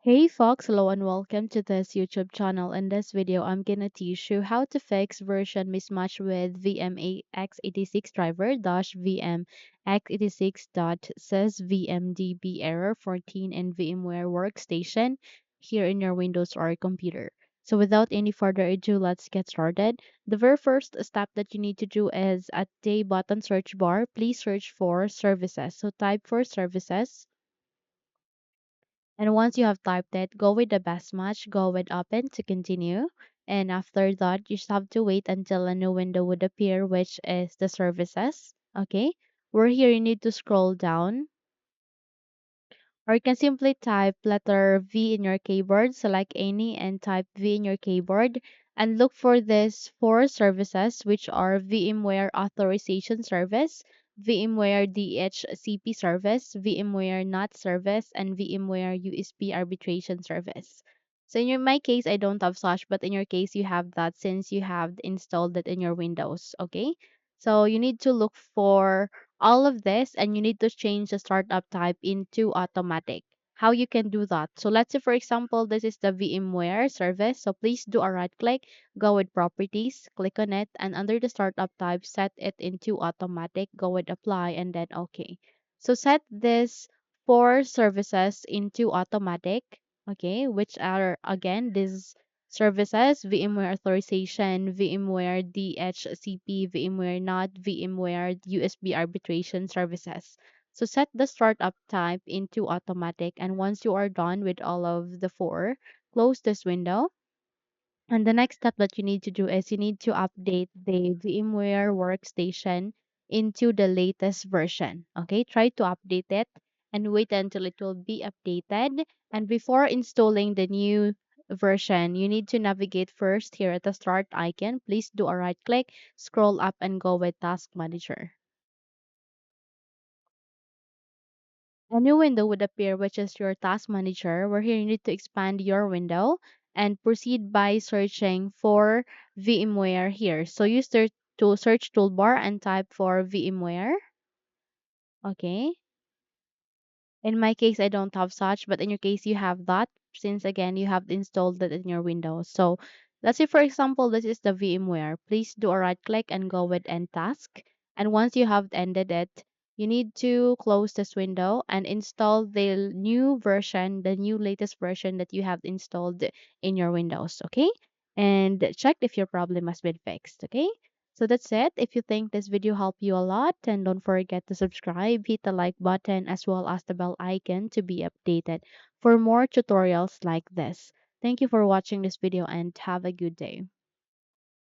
Hey folks, hello and welcome to this YouTube channel. In this video, I'm gonna teach you how to fix version mismatch with VMx86 driver VMx86.sys VMDB error 14 in VMware Workstation here in your Windows or computer. So without any further ado, let's get started. The very first step that you need to do is at the bottom search bar, please search for services. So type for services. And once you have typed it, go with the best match, go with open to continue. And after that, you just have to wait until a new window would appear, which is the services. Okay. Where here you need to scroll down, or you can simply type letter V in your keyboard, select any and type V in your keyboard and look for this four services which are VMware Authorization Service, VMware DHCP Service, VMware NAT Service, and VMware USB Arbitration Service. So my case, I don't have such, but in your case, you have that since you have installed it in your Windows. Okay. So you need to look for all of this and you need to change the startup type into automatic. How you can do that? So let's say for example this is the VMware service. So please do a right click, go with properties, click on it, and under the startup type set it into automatic, go with apply and then okay. So set this four services into automatic, okay, which are again these services, VMware Authorization, VMware DHCP, VMware NAT, VMware USB Arbitration Services. So set the startup type into automatic, and once you are done with all of the four, close this window. And the next step that you need to do is you need to update the VMware Workstation into the latest version. Okay, try to update it and wait until it will be updated. And before installing the new version, you need to navigate first here at the start icon. Please do a right click, scroll up, and go with Task Manager. A new window would appear, which is your task manager, where here you need to expand your window and proceed by searching for VMware here. So use the to search toolbar and type for VMware. Okay. In my case, I don't have such, but in your case, you have that since again, you have installed it in your Windows. So let's say, for example, this is the VMware. Please do a right click and go with End Task. And once you have ended it, you need to close this window and install the new version, the new latest version that you have installed in your Windows. Okay. And check if your problem has been fixed. Okay. So that's it. If you think this video helped you a lot, then don't forget to subscribe, hit the like button as well as the bell icon to be updated for more tutorials like this. Thank you for watching this video and have a good day.